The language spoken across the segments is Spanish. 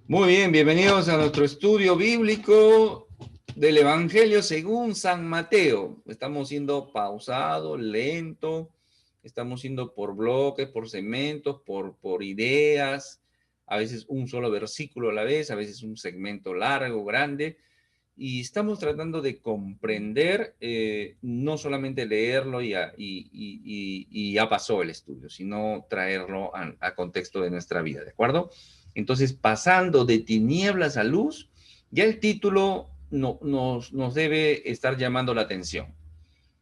Muy bien, bienvenidos a nuestro estudio bíblico del Evangelio según San Mateo. Estamos siendo pausados, lento, estamos yendo por bloques, por segmentos, por ideas, a veces un solo versículo a la vez, a veces un segmento largo, grande, y estamos tratando de comprender, no solamente leerlo y ya pasó el estudio, sino traerlo a contexto de nuestra vida, ¿de acuerdo? Entonces, pasando de tinieblas a luz, ya el título nos debe estar llamando la atención.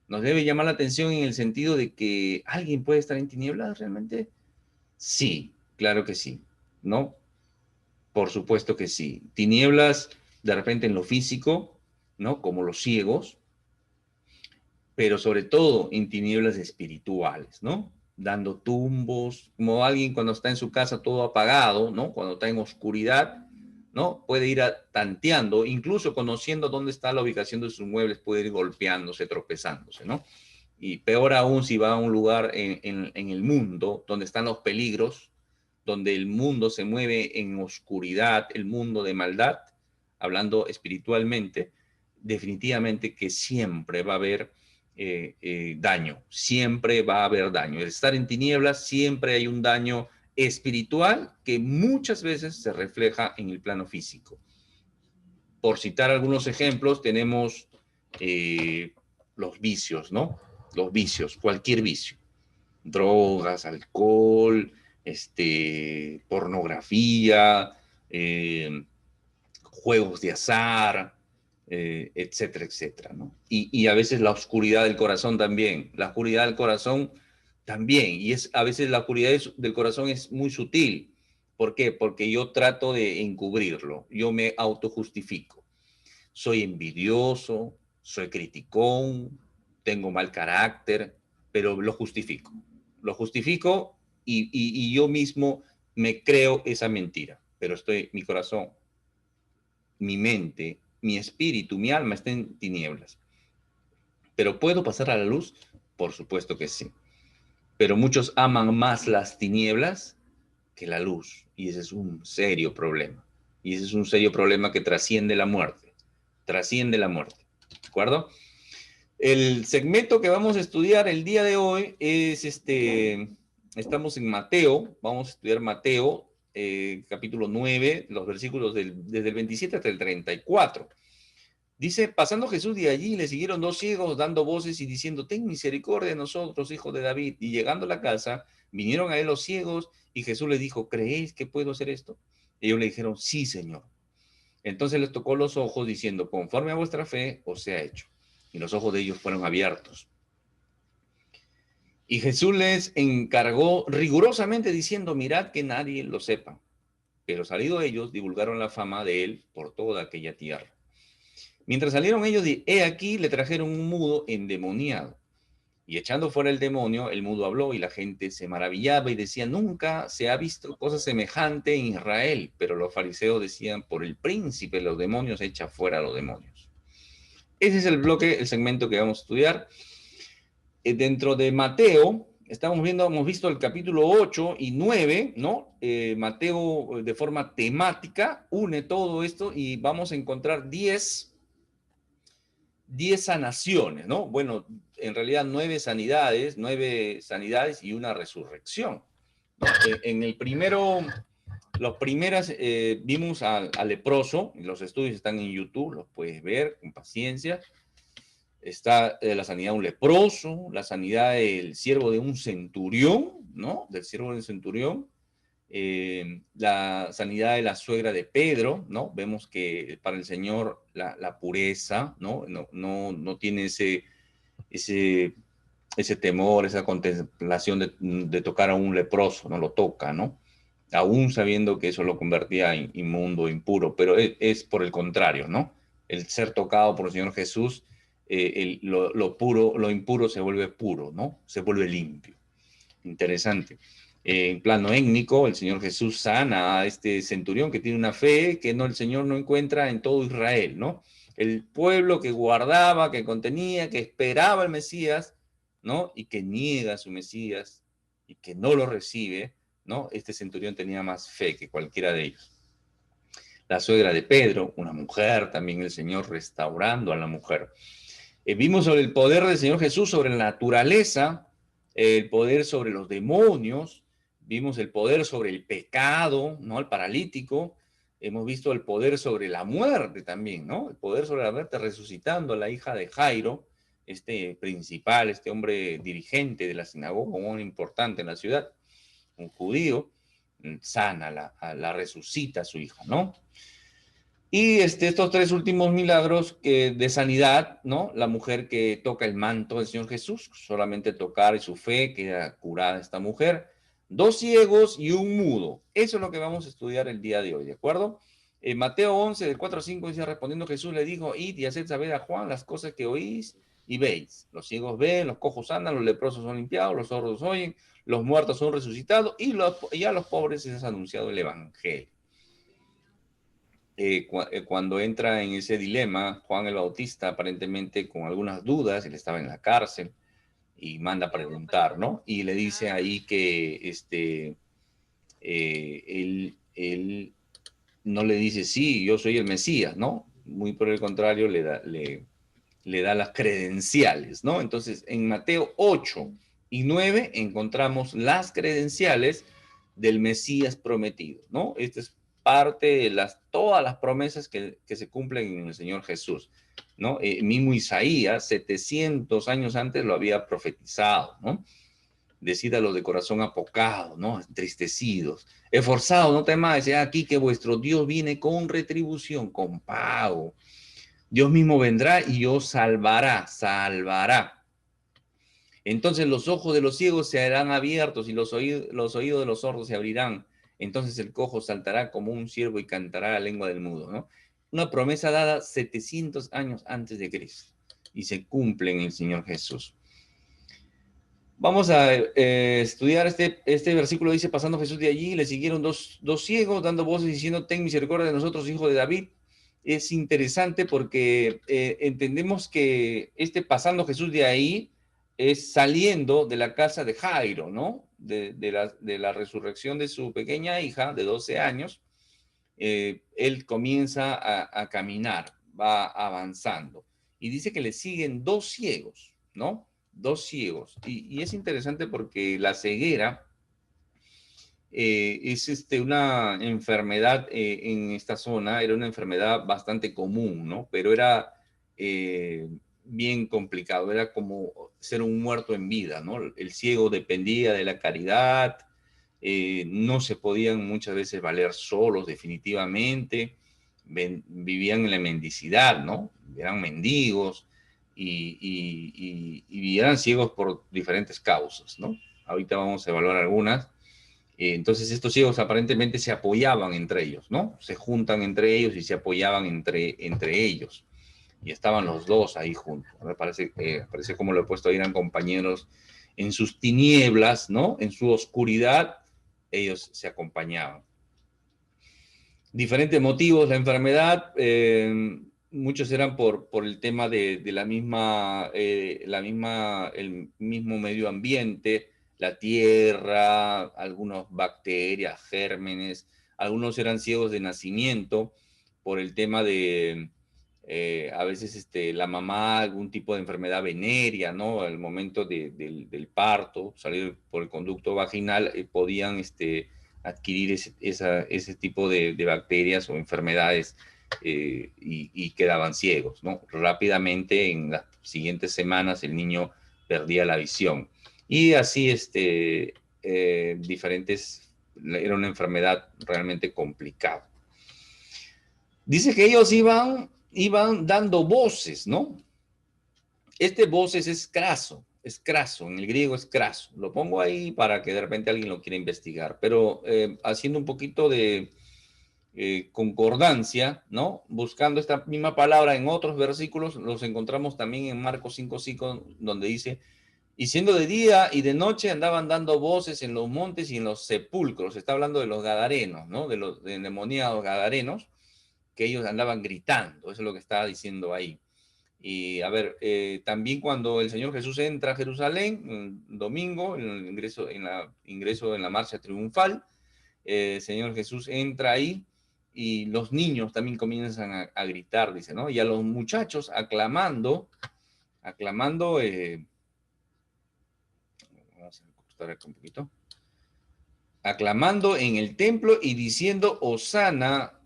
Nos debe llamar la atención en el sentido de que alguien puede estar en tinieblas realmente. Sí, claro que sí, ¿no? Por supuesto que sí. Tinieblas de repente en lo físico, ¿no? Como los ciegos, pero sobre todo en tinieblas espirituales, ¿no? Dando tumbos, como alguien cuando está en su casa todo apagado, ¿no? Cuando está en oscuridad, ¿no? Puede ir tanteando, incluso conociendo dónde está la ubicación de sus muebles, puede ir golpeándose, tropezándose, ¿no? Y peor aún si va a un lugar en el mundo donde están los peligros, donde el mundo se mueve en oscuridad, el mundo de maldad, hablando espiritualmente, definitivamente que siempre va a haber daño, siempre va a haber daño. El estar en tinieblas, siempre hay un daño espiritual que muchas veces se refleja en el plano físico. Por citar algunos ejemplos, tenemos los vicios, ¿no? Los vicios, cualquier vicio. Drogas, alcohol, pornografía, juegos de azar, etcétera, etcétera, ¿no? Y a veces la oscuridad del corazón también, la oscuridad del corazón también, y a veces la oscuridad del corazón es muy sutil. ¿Por qué? Porque yo trato de encubrirlo, yo me autojustifico. Soy envidioso, soy criticón, tengo mal carácter, pero lo justifico y yo mismo me creo esa mentira, pero mi corazón, mi mente, mi espíritu, mi alma está en tinieblas. ¿Pero puedo pasar a la luz? Por supuesto que sí. Pero muchos aman más las tinieblas que la luz. Y ese es un serio problema. Y ese es un serio problema que trasciende la muerte. Trasciende la muerte. ¿De acuerdo? El segmento que vamos a estudiar el día de hoy es estamos en Mateo, vamos a estudiar Mateo, capítulo 9, los versículos desde el 27 hasta el 34. Dice, pasando Jesús de allí, le siguieron dos ciegos dando voces y diciendo, ten misericordia de nosotros, hijo de David. Y llegando a la casa, vinieron a él los ciegos y Jesús les dijo, ¿creéis que puedo hacer esto? Y ellos le dijeron, sí, Señor. Entonces les tocó los ojos diciendo, conforme a vuestra fe, os sea hecho. Y los ojos de ellos fueron abiertos. Y Jesús les encargó rigurosamente diciendo, mirad que nadie lo sepa. Pero salido ellos, divulgaron la fama de él por toda aquella tierra. Mientras salieron ellos, he aquí, le trajeron un mudo endemoniado. Y echando fuera el demonio, el mudo habló y la gente se maravillaba y decía, nunca se ha visto cosa semejante en Israel. Pero los fariseos decían, por el príncipe de los demonios, echa fuera a los demonios. Ese es el bloque, el segmento que vamos a estudiar. Dentro de Mateo, hemos visto el capítulo 8 y 9, ¿no? Mateo de forma temática une todo esto y vamos a encontrar 10 sanaciones, ¿no? Bueno, en realidad 9 sanidades y una resurrección. En el primero, los primeras vimos al leproso, los estudios están en YouTube, los puedes ver con paciencia. Está la sanidad de un leproso, la sanidad del siervo de un centurión, ¿no? Del siervo del centurión, la sanidad de la suegra de Pedro, ¿no? Vemos que para el Señor la pureza, ¿no? No tiene ese, ese temor, esa contemplación de tocar a un leproso, no lo toca, ¿no? Aún sabiendo que eso lo convertía en inmundo, impuro, pero es por el contrario, ¿no? El ser tocado por el Señor Jesús, lo puro, lo impuro se vuelve puro, ¿no? Se vuelve limpio. Interesante. En plano étnico, el Señor Jesús sana a este centurión que tiene una fe que el Señor no encuentra en todo Israel, ¿no? El pueblo que guardaba, que contenía, que esperaba el Mesías, ¿no? Y que niega a su Mesías y que no lo recibe, ¿no? Este centurión tenía más fe que cualquiera de ellos. la suegra de Pedro, una mujer, también el Señor restaurando a la mujer. Vimos sobre el poder del Señor Jesús sobre la naturaleza, el poder sobre los demonios, vimos el poder sobre el pecado, ¿no? El paralítico, hemos visto el poder sobre la muerte también, ¿no? El poder sobre la muerte resucitando a la hija de Jairo, este principal, este hombre dirigente de la sinagoga, un hombre importante en la ciudad, un judío, sana, la resucita a su hija, ¿no? Y estos tres últimos milagros de sanidad, ¿no? La mujer que toca el manto del Señor Jesús, solamente tocar y su fe queda curada esta mujer. Dos ciegos y un mudo. Eso es lo que vamos a estudiar el día de hoy, ¿de acuerdo? En Mateo 11, del 4 a 5, dice, respondiendo Jesús le dijo, id y haced saber a Juan las cosas que oís y veis. Los ciegos ven, los cojos andan, los leprosos son limpiados, los sordos oyen, los muertos son resucitados y a los pobres se les ha anunciado el evangelio. Cuando entra en ese dilema, Juan el Bautista, aparentemente con algunas dudas, él estaba en la cárcel y manda a preguntar, ¿no? Y le dice ahí que él no le dice, sí, yo soy el Mesías, ¿no? Muy por el contrario, le da las credenciales, ¿no? Entonces, en Mateo 8 y 9 encontramos las credenciales del Mesías prometido, ¿no? Esta es parte de todas las promesas que se cumplen en el Señor Jesús, ¿no? Mismo Isaías, 700 años antes, lo había profetizado, ¿no? Decid a los de corazón apocado, ¿no? Entristecidos, esforzados, no temáis, aquí que vuestro Dios viene con retribución, con pago. Dios mismo vendrá y os salvará. Entonces los ojos de los ciegos se harán abiertos y los oídos de los sordos se abrirán. Entonces el cojo saltará como un ciervo y cantará la lengua del mudo, ¿no? Una promesa dada 700 años antes de Cristo y se cumple en el Señor Jesús. Vamos a estudiar este versículo. Dice, pasando Jesús de allí, le siguieron dos ciegos, dando voces diciendo, ten misericordia de nosotros, hijo de David. Es interesante porque entendemos que pasando Jesús de ahí es saliendo de la casa de Jairo, ¿no? De la resurrección de su pequeña hija de 12 años. Él comienza a caminar, va avanzando. Y dice que le siguen dos ciegos, ¿no? Dos ciegos. Y es interesante porque la ceguera es una enfermedad en esta zona, era una enfermedad bastante común, ¿no? Pero era bien complicado, era como ser un muerto en vida, ¿no? El ciego dependía de la caridad, no se podían muchas veces valer solos definitivamente, vivían en la mendicidad, ¿no? Eran mendigos y eran ciegos por diferentes causas, ¿no? Ahorita vamos a evaluar algunas. Entonces estos ciegos aparentemente se apoyaban entre ellos, ¿no? Se juntan entre ellos y se apoyaban entre ellos. Y estaban los dos ahí juntos. Me parece como lo he puesto ahí, eran compañeros en sus tinieblas, ¿no? En su oscuridad, ellos se acompañaban. Diferentes motivos, la enfermedad, muchos eran por el tema de el mismo medio ambiente, la tierra, algunas bacterias, gérmenes, algunos eran ciegos de nacimiento por el tema de a veces la mamá, algún tipo de enfermedad venérea, ¿no? Al momento del parto, salir por el conducto vaginal, podían adquirir ese tipo de bacterias o enfermedades y quedaban ciegos, ¿no? Rápidamente, en las siguientes semanas, el niño perdía la visión. Y así, era una enfermedad realmente complicada. Dice que ellos iban dando voces, ¿no? Voces es craso, en el griego es craso. Lo pongo ahí para que de repente alguien lo quiera investigar, pero haciendo un poquito de concordancia, ¿no? Buscando esta misma palabra en otros versículos, los encontramos también en Marcos 5:5, donde dice, y siendo de día y de noche andaban dando voces en los montes y en los sepulcros. Está hablando de los gadarenos, ¿no? De los endemoniados gadarenos, que ellos andaban gritando, eso es lo que estaba diciendo ahí. Y a ver, también cuando el Señor Jesús entra a Jerusalén, el domingo, en el ingreso en la marcha triunfal, el Señor Jesús entra ahí y los niños también comienzan a gritar, dice, ¿no? Y a los muchachos aclamando, vamos a cortar acá un poquito, aclamando en el templo y diciendo, Hosana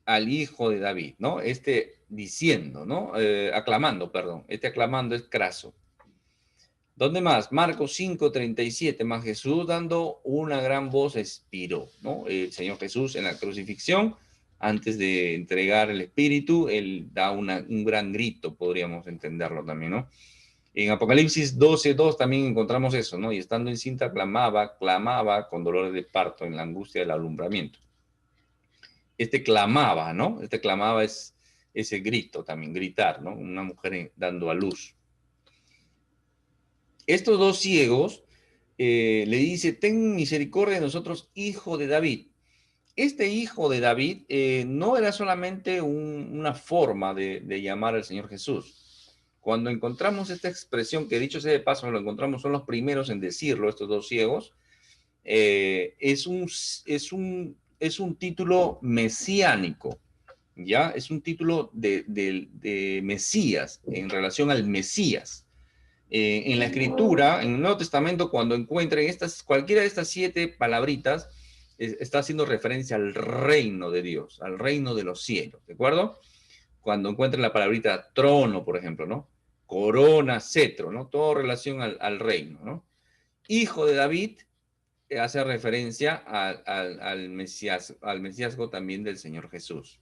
al hijo de David, ¿no? Diciendo, ¿no? Aclamando, perdón. Aclamando es craso. ¿Dónde más? Marcos 5:37, más Jesús dando una gran voz expiró, ¿no? El Señor Jesús en la crucifixión, antes de entregar el Espíritu, Él da un gran grito, podríamos entenderlo también, ¿no? En Apocalipsis 12:2 también encontramos eso, ¿no? Y estando encinta clamaba con dolores de parto en la angustia del alumbramiento. Clamaba, ¿no? Clamaba es ese grito también, gritar, ¿no? Una mujer dando a luz. Estos dos ciegos le dice, ten misericordia de nosotros, hijo de David. Este hijo de David no era solamente una forma de llamar al Señor Jesús. Cuando encontramos esta expresión, que dicho sea de paso, lo encontramos, son los primeros en decirlo, estos dos ciegos, es un título mesiánico, ¿ya? Es un título de Mesías, en relación al Mesías. En la Escritura, en el Nuevo Testamento, cuando encuentren cualquiera de estas 7 palabritas, está haciendo referencia al reino de Dios, al reino de los cielos, ¿de acuerdo? Cuando encuentren la palabrita trono, por ejemplo, ¿no? Corona, cetro, ¿no? Todo relación al reino, ¿no? Hijo de David hace referencia al mesíasgo también del Señor Jesús.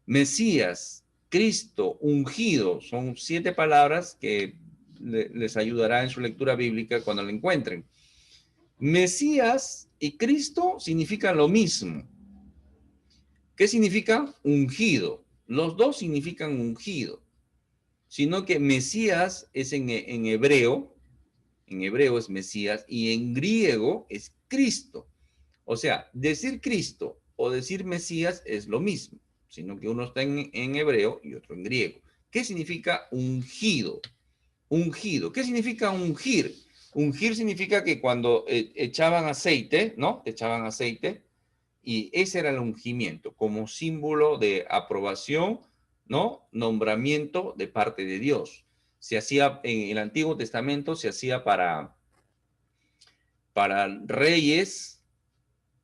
Mesías, Cristo, ungido, son 7 palabras que les ayudará en su lectura bíblica cuando lo encuentren. Mesías y Cristo significan lo mismo. ¿Qué significa? Ungido. Los dos significan ungido, sino que Mesías es en hebreo es Mesías, y en griego es Cristo. O sea, decir Cristo o decir Mesías es lo mismo, sino que uno está en hebreo y otro en griego. ¿Qué significa ungido? Ungido. ¿Qué significa ungir? Ungir significa que cuando echaban aceite, ¿no? Echaban aceite, y ese era el ungimiento, como símbolo de aprobación, ¿no? Nombramiento de parte de Dios. Se hacía en el Antiguo Testamento, se hacía para reyes,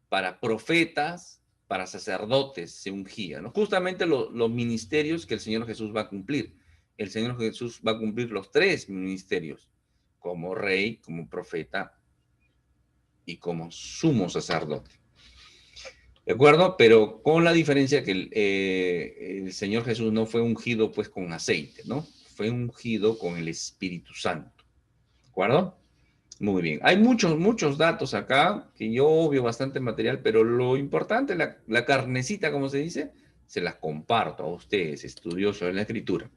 para profetas, para sacerdotes, se ungía, ¿no? Justamente los ministerios que el Señor Jesús va a cumplir. El Señor Jesús va a cumplir los 3 ministerios, como rey, como profeta y como sumo sacerdote. ¿De acuerdo? Pero con la diferencia que el Señor Jesús no fue ungido pues con aceite, ¿no? Fue ungido con el Espíritu Santo. ¿De acuerdo? Muy bien. Hay muchos datos acá, que yo obvio bastante material, pero lo importante, la carnecita, como se dice, se las comparto a ustedes, estudiosos de la Escritura.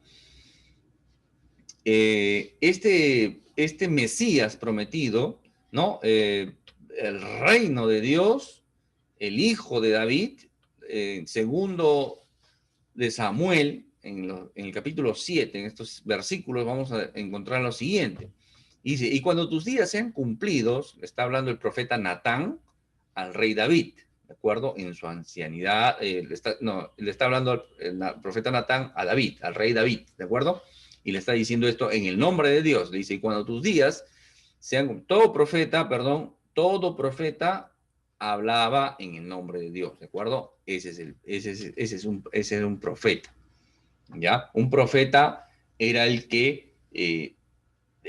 Este Mesías prometido, ¿no? El reino de Dios, el hijo de David, segundo de Samuel, en el capítulo 7, en estos versículos, vamos a encontrar lo siguiente. Dice, y cuando tus días sean cumplidos, está hablando el profeta Natán al rey David, ¿de acuerdo? En su ancianidad, le está hablando el profeta Natán a David, al rey David, ¿de acuerdo? Y le está diciendo esto en el nombre de Dios. Le dice, y cuando tus días sean, todo profeta hablaba en el nombre de Dios, ¿de acuerdo? Ese es un profeta, ¿ya? Un profeta era el que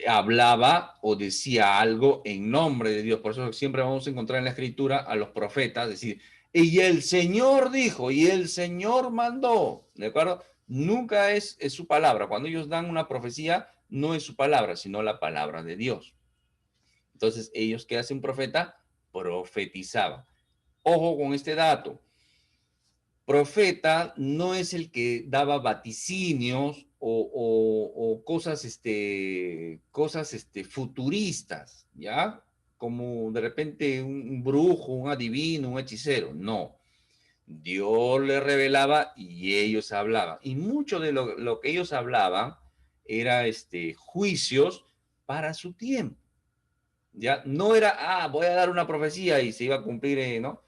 hablaba o decía algo en nombre de Dios. Por eso siempre vamos a encontrar en la Escritura a los profetas, decir, y el Señor dijo, y el Señor mandó, ¿de acuerdo? Nunca es su palabra. Cuando ellos dan una profecía, no es su palabra, sino la palabra de Dios. Entonces, ellos, ¿qué hace un profeta? Profetizaba. Ojo con este dato. Profeta no es el que daba vaticinios o cosas, futuristas, ¿ya? Como de repente un brujo, un adivino, un hechicero. No. Dios le revelaba y ellos hablaban. Y mucho de lo que ellos hablaban era juicios para su tiempo. ¿Ya? No era, voy a dar una profecía y se iba a cumplir, ¿no?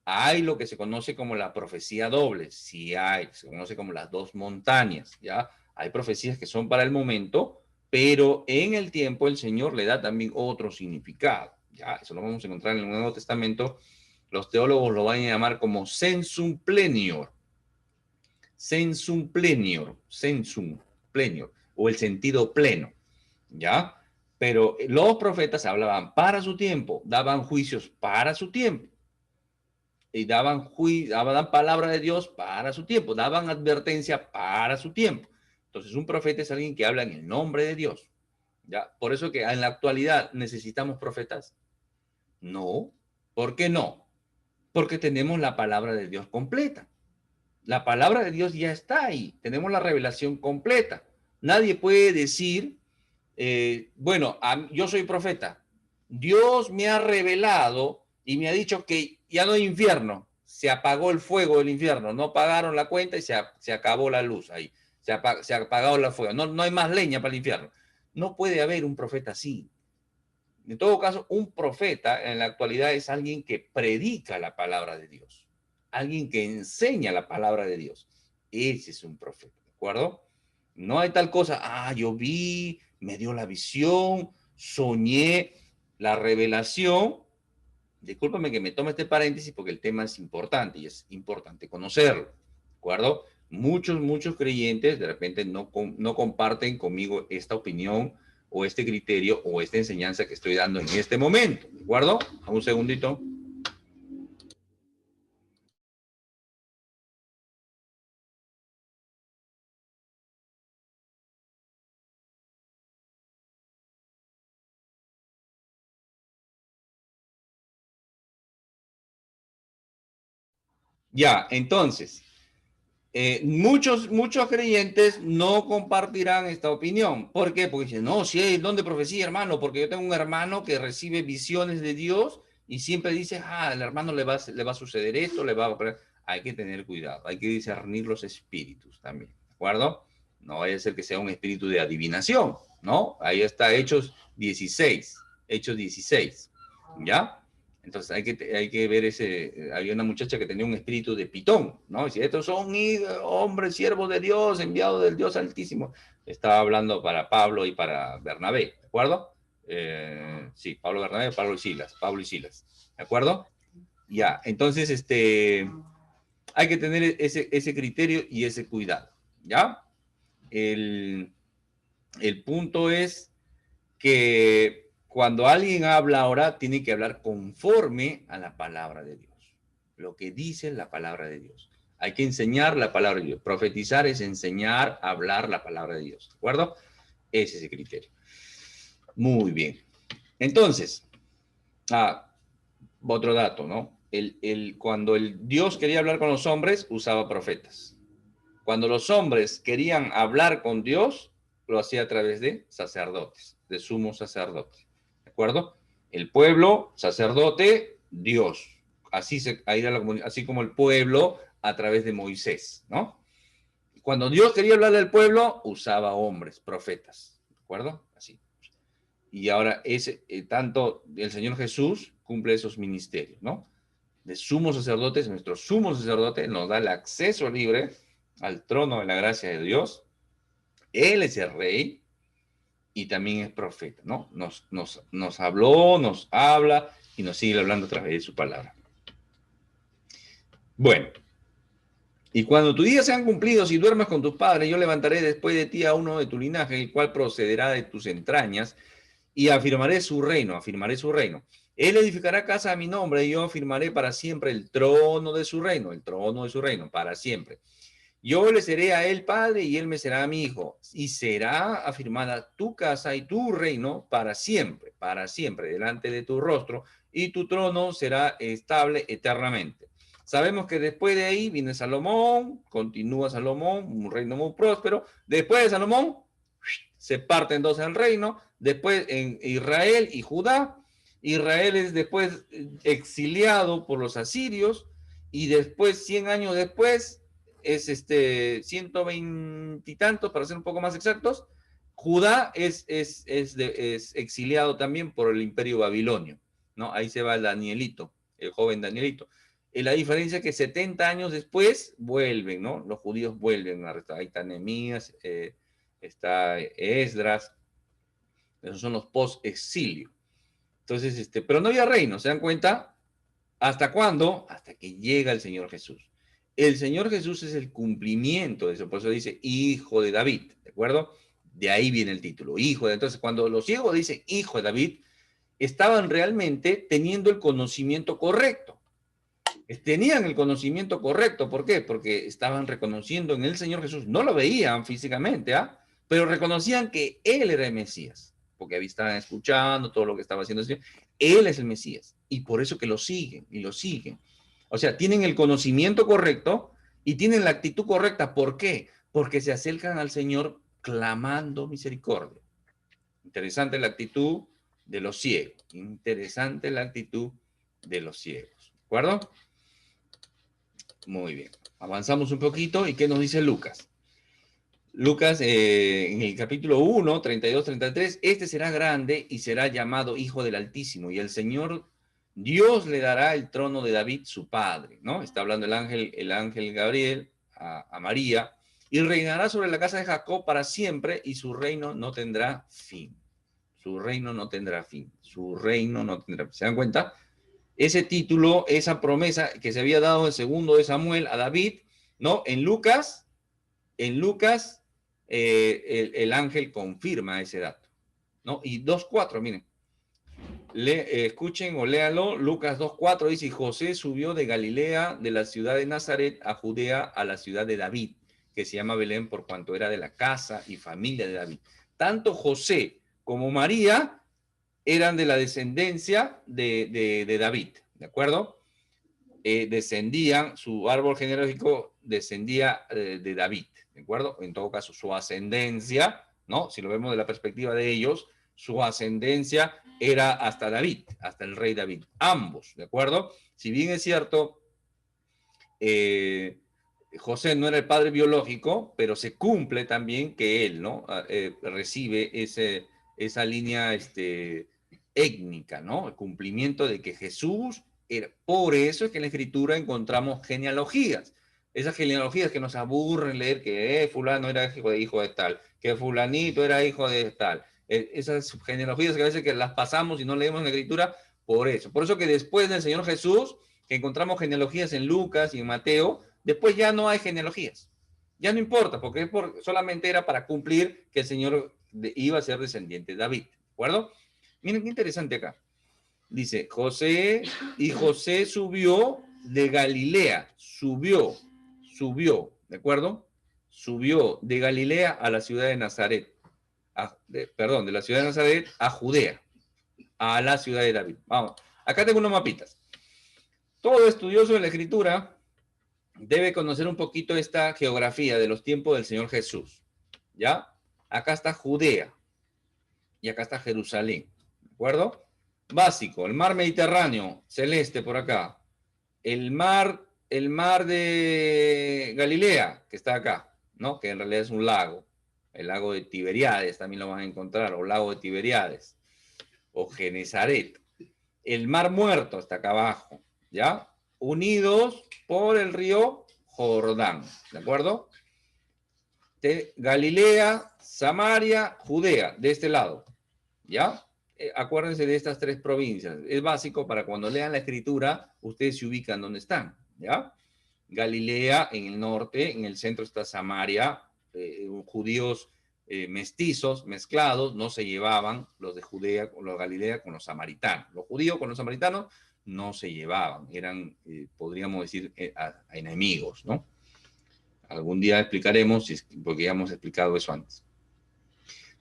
Hay lo que se conoce como la profecía doble, sí hay, se conoce como las dos montañas, ¿ya? Hay profecías que son para el momento, pero en el tiempo el Señor le da también otro significado, ¿ya? Eso lo vamos a encontrar en el Nuevo Testamento. Los teólogos lo van a llamar como sensum plenior, sensum plenior, sensum plenior, o el sentido pleno, ¿ya? Pero los profetas hablaban para su tiempo, daban juicios para su tiempo y daban palabra de Dios para su tiempo, daban advertencia para su tiempo. Entonces, un profeta es alguien que habla en el nombre de Dios. ¿Ya? Por eso que en la actualidad necesitamos profetas. No. ¿Por qué no? Porque tenemos la palabra de Dios completa. La palabra de Dios ya está ahí. Tenemos la revelación completa. Nadie puede decir, bueno, yo soy profeta. Dios me ha revelado y me ha dicho que ya no hay infierno. Se apagó el fuego del infierno. No pagaron la cuenta y se acabó la luz ahí. Se ha apagado la fuego. No hay más leña para el infierno. No puede haber un profeta así. En todo caso, un profeta en la actualidad es alguien que predica la palabra de Dios. Alguien que enseña la palabra de Dios. Ese es un profeta, ¿de acuerdo? No hay tal cosa, yo vi, me dio la visión, soñé, la revelación. Discúlpame que me tome este paréntesis porque el tema es importante y es importante conocerlo, ¿de acuerdo? Muchos creyentes de repente no comparten conmigo esta opinión o este criterio o esta enseñanza que estoy dando en este momento, ¿de acuerdo? Un segundito. Ya, entonces, muchos creyentes no compartirán esta opinión. ¿Por qué? Porque dicen, no, si hay don de profecía, hermano, porque yo tengo un hermano que recibe visiones de Dios y siempre dice, al hermano le va a suceder esto, le va a... Hay que tener cuidado, hay que discernir los espíritus también, ¿de acuerdo? No vaya a ser que sea un espíritu de adivinación, ¿no? Ahí está Hechos 16, ¿ya? Entonces hay que ver había una muchacha que tenía un espíritu de pitón, ¿no? Dice, estos son hombres, siervos de Dios, enviados del Dios Altísimo. Estaba hablando para Pablo y para Bernabé, ¿de acuerdo? Sí, Pablo, Bernabé, Pablo y Silas, ¿de acuerdo? Ya, entonces, hay que tener ese criterio y ese cuidado, ¿ya? El, el punto es que cuando alguien habla ahora, tiene que hablar conforme a la palabra de Dios. Lo que dice la palabra de Dios. Hay que enseñar la palabra de Dios. Profetizar es enseñar a hablar la palabra de Dios. ¿De acuerdo? Ese es el criterio. Muy bien. Entonces, otro dato, ¿no? Cuando el Dios quería hablar con los hombres, usaba profetas. Cuando los hombres querían hablar con Dios, lo hacía a través de sacerdotes, de sumos sacerdotes. ¿De acuerdo? El pueblo, sacerdote, Dios. Así como el pueblo a través de Moisés, ¿no? Cuando Dios quería hablarle al pueblo, usaba hombres, profetas. ¿De acuerdo? Así. Y ahora tanto el Señor Jesús cumple esos ministerios, ¿no? De sumos sacerdotes, nuestro sumo sacerdote nos da el acceso libre al trono de la gracia de Dios. Él es el rey y también es profeta, ¿no? Nos habló, nos habla y nos sigue hablando a través de su palabra. Bueno, y cuando tus días sean cumplidos y duermas con tus padres, yo levantaré después de ti a uno de tu linaje, el cual procederá de tus entrañas, y afirmaré su reino, afirmaré su reino. Él edificará casa a mi nombre y yo afirmaré para siempre el trono de su reino, para siempre. Yo le seré a él padre y él me será a mi hijo. Y será afirmada tu casa y tu reino para siempre, delante de tu rostro, y tu trono será estable eternamente. Sabemos que después de ahí viene Salomón, continúa Salomón, un reino muy próspero. Después de Salomón, se parte en dos el reino, después en Israel y Judá. Israel es después exiliado por los asirios y después, 100 años después, es 120 y tantos, para ser un poco más exactos. Judá es exiliado también por el imperio babilonio, ¿no? Ahí se va el Danielito, el joven Danielito. La diferencia es que 70 años después vuelven, ¿no? Los judíos vuelven a restaurar. Ahí está Nehemías, está Esdras, esos son los post-exilio. Entonces, pero no había reino, ¿se dan cuenta? ¿Hasta cuándo? Hasta que llega el Señor Jesús. El Señor Jesús es el cumplimiento de eso, por eso dice hijo de David, ¿de acuerdo? De ahí viene el título, hijo de. Entonces, cuando los ciegos dicen hijo de David, estaban realmente teniendo el conocimiento correcto. Tenían el conocimiento correcto, ¿por qué? Porque estaban reconociendo en el Señor Jesús, no lo veían físicamente, ¿ah? Pero reconocían que Él era el Mesías, porque estaban escuchando todo lo que estaba haciendo el Señor. Él es el Mesías, y por eso que lo siguen, y lo siguen. O sea, tienen el conocimiento correcto y tienen la actitud correcta. ¿Por qué? Porque se acercan al Señor clamando misericordia. Interesante la actitud de los ciegos. Interesante la actitud de los ciegos. ¿De acuerdo? Muy bien. Avanzamos un poquito. ¿Y qué nos dice Lucas? Lucas, en el capítulo 1, 32-33, este será grande y será llamado Hijo del Altísimo, y el Señor Dios le dará el trono de David, su padre, ¿no? Está hablando el ángel Gabriel a María, y reinará sobre la casa de Jacob para siempre, y su reino no tendrá fin. Su reino no tendrá fin. Su reino no tendrá fin. ¿Se dan cuenta? Ese título, esa promesa que se había dado en segundo de Samuel a David, ¿no? En Lucas, el ángel confirma ese dato, ¿no? Y 2:4, miren. Escuchen o léalo, Lucas 2:4 dice, y José subió de Galilea, de la ciudad de Nazaret, a Judea, a la ciudad de David, que se llama Belén por cuanto era de la casa y familia de David. Tanto José como María eran de la descendencia de David, ¿de acuerdo? Descendían, su árbol genealógico descendía de David, ¿de acuerdo? En todo caso, su ascendencia, ¿no? Si lo vemos de la perspectiva de ellos, su ascendencia era hasta David, hasta el rey David, ambos, ¿de acuerdo? Si bien es cierto, José no era el padre biológico, pero se cumple también que él, ¿no? Recibe esa línea étnica, ¿no? El cumplimiento de que Jesús era. Por eso es que en la Escritura encontramos genealogías. Esas genealogías que nos aburren leer que fulano era hijo de tal, que fulanito era hijo de tal. Esas genealogías que a veces que las pasamos y no leemos en la Escritura, por eso. Por eso que después del Señor Jesús, que encontramos genealogías en Lucas y en Mateo, después ya no hay genealogías. Ya no importa, porque solamente era para cumplir que el Señor iba a ser descendiente de David. ¿De acuerdo? Miren qué interesante acá. Dice, José subió de Galilea, subió, ¿de acuerdo? Subió de Galilea a la ciudad de Nazaret, de la ciudad de Nazaret a Judea, a la ciudad de David. Vamos, acá tengo unos mapitas. Todo estudioso de la Escritura debe conocer un poquito esta geografía de los tiempos del Señor Jesús, ¿ya? Acá está Judea y acá está Jerusalén, ¿de acuerdo? Básico, el mar Mediterráneo, celeste por acá. El mar de Galilea, que está acá, ¿no? Que en realidad es un lago. El lago de Tiberíades también lo van a encontrar, o lago de Tiberíades, o Genesaret. El mar Muerto está acá abajo, ¿ya? Unidos por el río Jordán, ¿de acuerdo? Galilea, Samaria, Judea, de este lado, ¿ya? Acuérdense de estas tres provincias. Es básico para cuando lean la Escritura, ustedes se ubican donde están, ¿ya? Galilea en el norte, en el centro está Samaria, judíos mestizos, mezclados, no se llevaban los de Judea, los de Galilea con los samaritanos. Los judíos con los samaritanos no se llevaban, eran, podríamos decir, enemigos, ¿no? Algún día explicaremos, porque ya hemos explicado eso antes.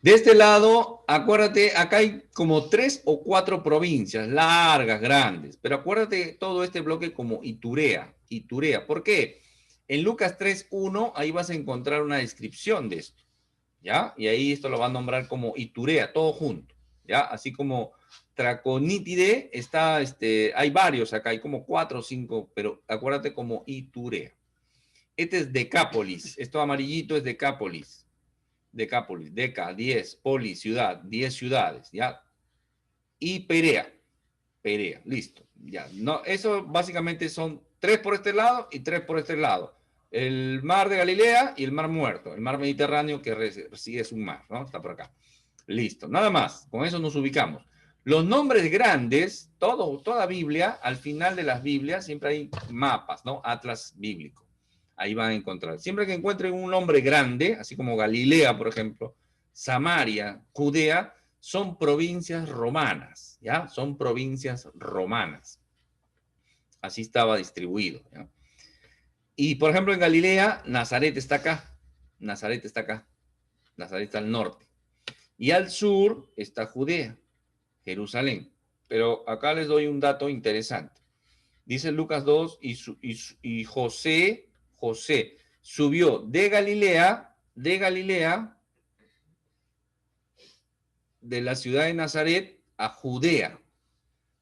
De este lado, acuérdate, acá hay como 3 o 4 provincias, largas, grandes, pero acuérdate todo este bloque como Iturea. ¿Por qué? En Lucas 3:1, ahí vas a encontrar una descripción de esto, ¿ya? Y ahí esto lo va a nombrar como Iturea, todo junto, ¿ya? Así como Traconítide, hay varios acá, hay como 4 o 5, pero acuérdate como Iturea. Este es Decápolis, esto amarillito es Decápolis. Deca, 10, Polis, ciudad, 10 ciudades, ¿ya? Y Perea, listo, ya. No, eso básicamente son 3 por este lado y 3 por este lado. El mar de Galilea y el mar muerto. El mar Mediterráneo que sí es un mar, ¿no? Está por acá. Listo, nada más. Con eso nos ubicamos. Los nombres grandes, toda Biblia, al final de las Biblias siempre hay mapas, ¿no? Atlas bíblico. Ahí van a encontrar. Siempre que encuentren un nombre grande, así como Galilea, por ejemplo, Samaria, Judea, son provincias romanas, ¿ya? Son provincias romanas. Así estaba distribuido, ¿ya? Y, por ejemplo, en Galilea, Nazaret está acá. Nazaret está acá. Nazaret está al norte. Y al sur está Judea, Jerusalén. Pero acá les doy un dato interesante. Dice Lucas 2, y José subió de Galilea, de la ciudad de Nazaret a Judea,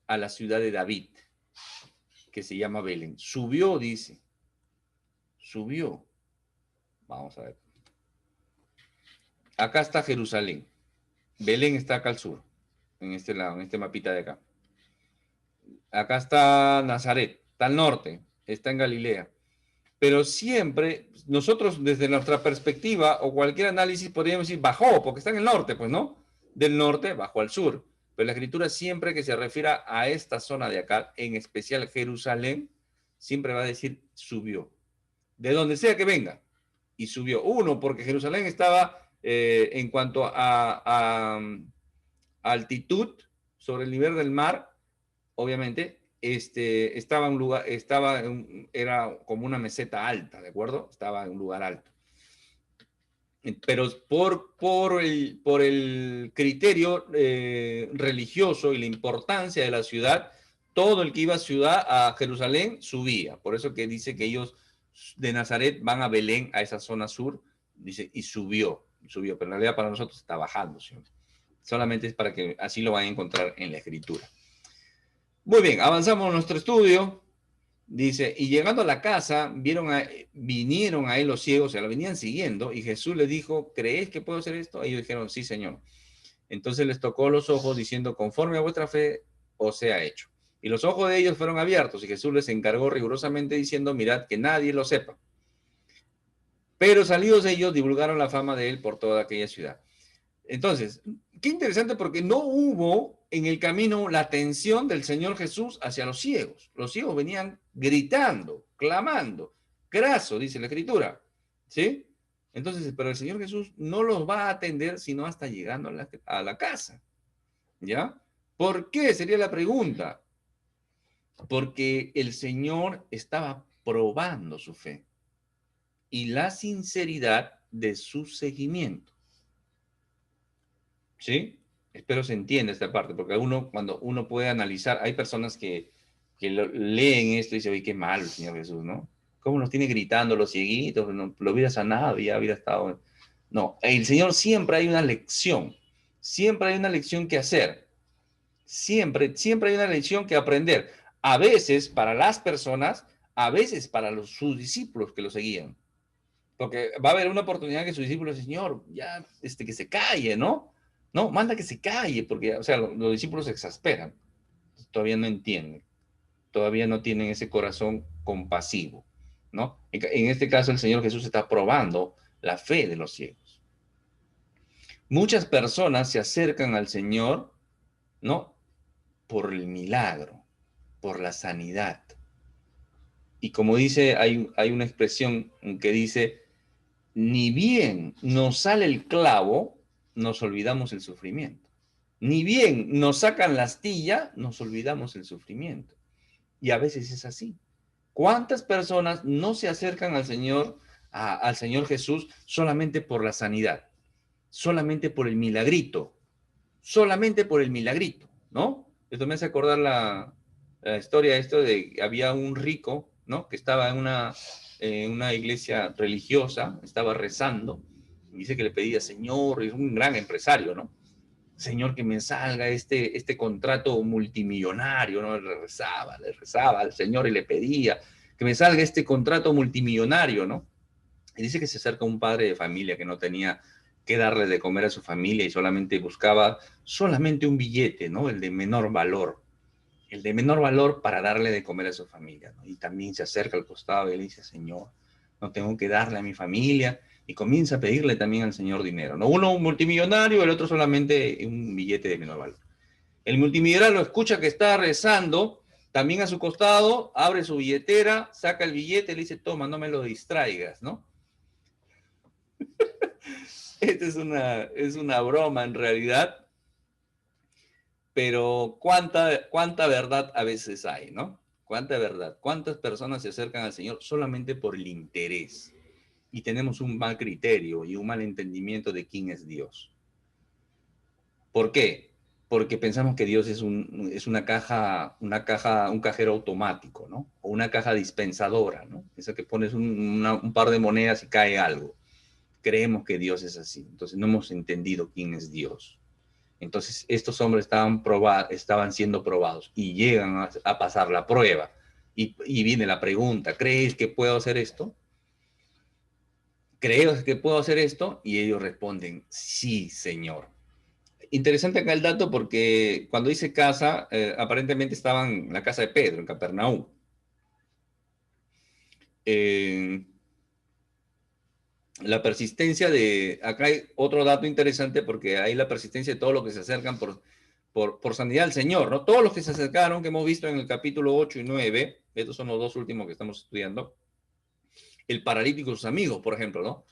a la ciudad de David, que se llama Belén. Subió, dice. Subió. Vamos a ver. Acá está Jerusalén. Belén está acá al sur, en este lado, en este mapita de acá. Acá está Nazaret, está al norte, está en Galilea. Pero siempre, nosotros desde nuestra perspectiva o cualquier análisis podríamos decir bajó, porque está en el norte, pues, ¿no? Del norte bajó al sur. Pero la escritura siempre que se refiera a esta zona de acá, en especial Jerusalén, siempre va a decir subió. De donde sea que venga. Y subió. Uno, porque Jerusalén estaba en cuanto a altitud sobre el nivel del mar, obviamente, estaba en un lugar, era como una meseta alta, ¿de acuerdo? Estaba en un lugar alto. Pero por el criterio religioso y la importancia de la ciudad, todo el que iba a Jerusalén subía. Por eso que dice que ellos de Nazaret van a Belén, a esa zona sur, dice, y subió, pero en realidad para nosotros está bajando, ¿sí? Solamente es para que así lo van a encontrar en la escritura. Muy bien, avanzamos en nuestro estudio. Dice, y llegando a la casa, vinieron a él los ciegos, o sea, lo venían siguiendo, y Jesús les dijo, ¿creéis que puedo hacer esto? Ellos dijeron, sí, Señor. Entonces les tocó los ojos, diciendo, conforme a vuestra fe, os sea hecho. Y los ojos de ellos fueron abiertos, y Jesús les encargó rigurosamente, diciendo, mirad que nadie lo sepa. Pero salidos ellos, divulgaron la fama de él por toda aquella ciudad. Entonces, qué interesante, porque no hubo en el camino la atención del Señor Jesús hacia los ciegos. Los ciegos venían gritando, clamando, graso, dice la Escritura, ¿sí? Entonces, pero el Señor Jesús no los va a atender sino hasta llegando a la casa, ¿ya? ¿Por qué? Sería la pregunta. Porque el Señor estaba probando su fe y la sinceridad de su seguimiento. ¿Sí? Espero se entienda esta parte, porque cuando uno puede analizar, hay personas que leen esto y dicen, oye, qué malo el Señor Jesús, ¿no? ¿Cómo nos tiene gritando los cieguitos? No, lo hubiera sanado y ya hubiera estado... No, el Señor siempre hay una lección que hacer, siempre hay una lección que aprender, a veces para las personas, a veces para sus discípulos que lo seguían, porque va a haber una oportunidad que sus discípulos, Señor, ya, que se calle, ¿no? No, manda que se calle, porque, o sea, los discípulos se exasperan, todavía no entienden, todavía no tienen ese corazón compasivo, ¿no? En este caso, el Señor Jesús está probando la fe de los ciegos. Muchas personas se acercan al Señor, ¿no? Por el milagro, por la sanidad. Y como dice, hay una expresión que dice, ni bien nos sale el clavo, nos olvidamos el sufrimiento. Ni bien nos sacan la astilla, nos olvidamos el sufrimiento. Y a veces es así. ¿Cuántas personas no se acercan al Señor Jesús solamente por la sanidad? Solamente por el milagrito. Solamente por el milagrito, ¿no? Esto me hace acordar la historia de que había un rico, ¿no? Que estaba en una iglesia religiosa, estaba rezando, y dice que le pedía, Señor, es un gran empresario, ¿no? Señor, que me salga este contrato multimillonario, ¿no? Le rezaba al Señor y le pedía que me salga este contrato multimillonario, ¿no? Y dice que se acerca un padre de familia que no tenía que darle de comer a su familia y solamente buscaba solamente un billete, ¿no? El de menor valor. el de menor valor para darle de comer a su familia, ¿no? Y también se acerca al costado y le dice, Señor, no tengo que darle a mi familia, y comienza a pedirle también al Señor dinero, ¿no? Uno un multimillonario, el otro solamente un billete de menor valor. El multimillonario lo escucha que está rezando, también a su costado, abre su billetera, saca el billete y le dice, toma, no me lo distraigas, ¿no? Esta es una broma en realidad, pero cuánta verdad a veces hay, ¿no? Cuánta verdad. ¿Cuántas personas se acercan al Señor solamente por el interés? Y tenemos un mal criterio y un mal entendimiento de quién es Dios. ¿Por qué? Porque pensamos que Dios es una caja, un cajero automático, ¿no? O una caja dispensadora, ¿no? Esa que pones un par de monedas y cae algo. Creemos que Dios es así. Entonces no hemos entendido quién es Dios. Entonces estos hombres estaban siendo probados y llegan a pasar la prueba. Y viene la pregunta, ¿crees que puedo hacer esto? ¿Crees que puedo hacer esto? Y ellos responden, sí, Señor. Interesante acá el dato porque cuando dice casa, aparentemente estaban en la casa de Pedro, en Capernaum. Eh, la persistencia de, acá hay otro dato interesante porque hay la persistencia de todos los que se acercan por sanidad al Señor, ¿no? Todos los que se acercaron, que hemos visto en el capítulo 8 y 9, estos son los dos últimos que estamos estudiando, el paralítico y sus amigos, por ejemplo, ¿no?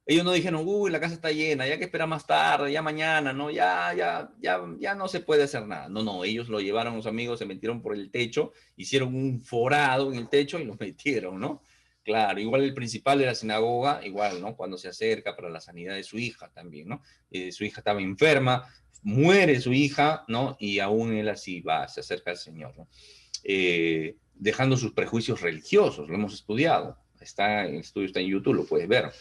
Ellos no dijeron, uy, la casa está llena, ya que esperar más tarde, ya mañana, ¿no? Ya no se puede hacer nada. No, no, ellos lo llevaron los amigos, se metieron por el techo, hicieron un forado en el techo y los metieron, ¿no? Claro, igual el principal de la sinagoga, igual, ¿no? Cuando se acerca para la sanidad de su hija también, ¿no? Su hija estaba enferma, muere su hija, ¿no? Y aún él así va, se acerca al Señor, ¿no? Dejando sus prejuicios religiosos, lo hemos estudiado. El estudio está en YouTube, lo puedes ver.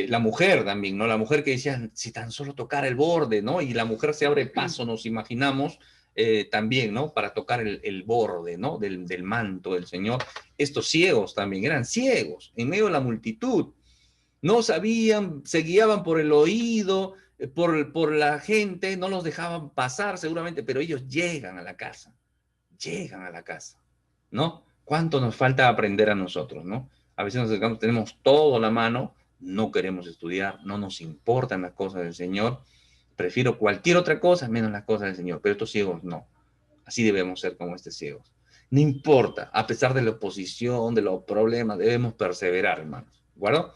La mujer también, ¿no? La mujer que decía, si tan solo tocar el borde, ¿no? Y la mujer se abre paso, nos imaginamos, también, ¿no? Para tocar el borde, ¿no? Del manto del Señor. Estos ciegos también eran ciegos, en medio de la multitud. No sabían, se guiaban por el oído, por la gente, no los dejaban pasar seguramente, pero ellos llegan a la casa, ¿no? ¿Cuánto nos falta aprender a nosotros, ¿no? A veces nos acercamos, tenemos todo a la mano, no queremos estudiar, no nos importan las cosas del Señor, prefiero cualquier otra cosa menos las cosas del Señor, pero estos ciegos no. Así debemos ser como estos ciegos. No importa, a pesar de la oposición, de los problemas, debemos perseverar, hermanos. ¿De acuerdo?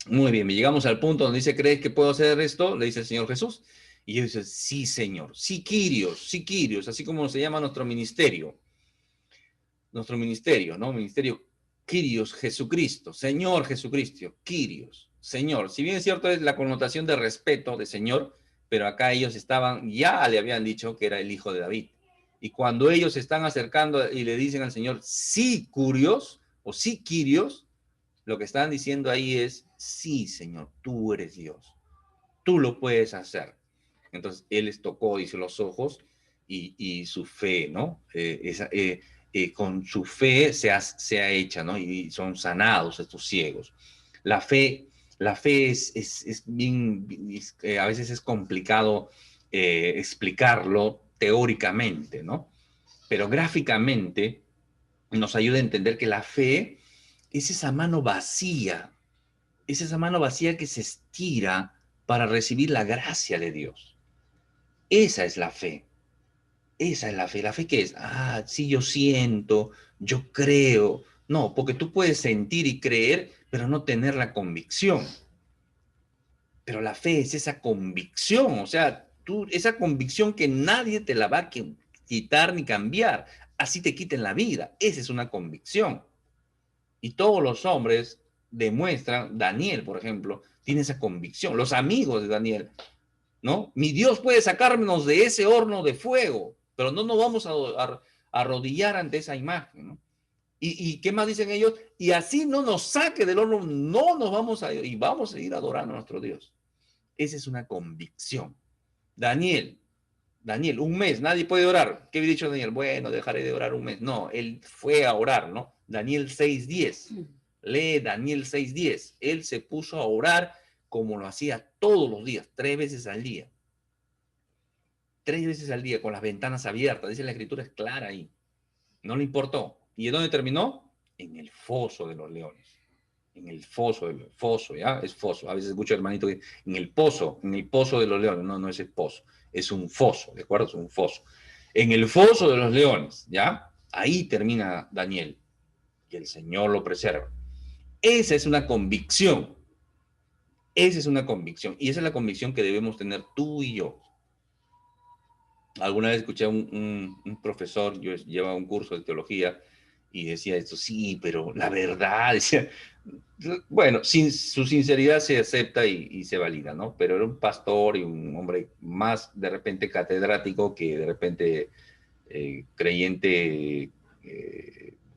Muy bien, llegamos al punto donde dice, ¿crees que puedo hacer esto? Le dice el Señor Jesús. Y ellos dicen, sí, Señor, sí, Quirios, así como se llama nuestro ministerio, ¿no? Ministerio Quirios Jesucristo, Señor Jesucristo, Quirios, Señor. Si bien es cierto es la connotación de respeto de Señor, pero acá ellos ya le habían dicho que era el hijo de David. Y cuando ellos se están acercando y le dicen al Señor, sí, Curios, o sí, Quirios, lo que están diciendo ahí es, sí, Señor, tú eres Dios, tú lo puedes hacer. Entonces, él les tocó, dice, los ojos y su fe, ¿no? Con su fe se ha hecha, ¿no? Y son sanados estos ciegos. La fe, la fe es bien, a veces es complicado explicarlo teóricamente, ¿no? Pero gráficamente nos ayuda a entender que la fe es esa mano vacía que se estira para recibir la gracia de Dios. Esa es la fe. Esa es la fe. ¿La fe qué es? Ah, sí, yo siento, yo creo. No, porque tú puedes sentir y creer, pero no tener la convicción. Pero la fe es esa convicción, o sea, esa convicción que nadie te la va a quitar ni cambiar. Así te quiten la vida. Esa es una convicción. Y todos los hombres demuestran, Daniel, por ejemplo, tiene esa convicción. Los amigos de Daniel, ¿no? Mi Dios puede sacarnos de ese horno de fuego, pero no nos vamos a arrodillar ante esa imagen, ¿no? ¿Y qué más dicen ellos? Y así no nos saque del horno, no nos vamos a ir, y vamos a ir adorando a nuestro Dios. Esa es una convicción. Daniel, un mes, nadie puede orar. ¿Qué había dicho Daniel? Bueno, dejaré de orar un mes. No, él fue a orar, ¿no? Daniel 6:10. Lee Daniel 6:10. Él se puso a orar como lo hacía todos los días, 3 veces al día. 3 veces al día con las ventanas abiertas. Dice la escritura, es clara ahí. No le importó. ¿Y en dónde terminó? En el foso de los leones. En el foso, ¿ya? Es foso. A veces escucho hermanito que en el pozo de los leones. No, no es el pozo. Es un foso, ¿de acuerdo? Es un foso. En el foso de los leones, ¿ya? Ahí termina Daniel. Y el Señor lo preserva. Esa es una convicción. Esa es una convicción. Y esa es la convicción que debemos tener tú y yo. Alguna vez escuché a un profesor, yo llevaba un curso de teología, y decía esto, sí, pero la verdad, decía, bueno, su sinceridad se acepta y se valida, ¿no? Pero era un pastor y un hombre más de repente catedrático que de repente creyente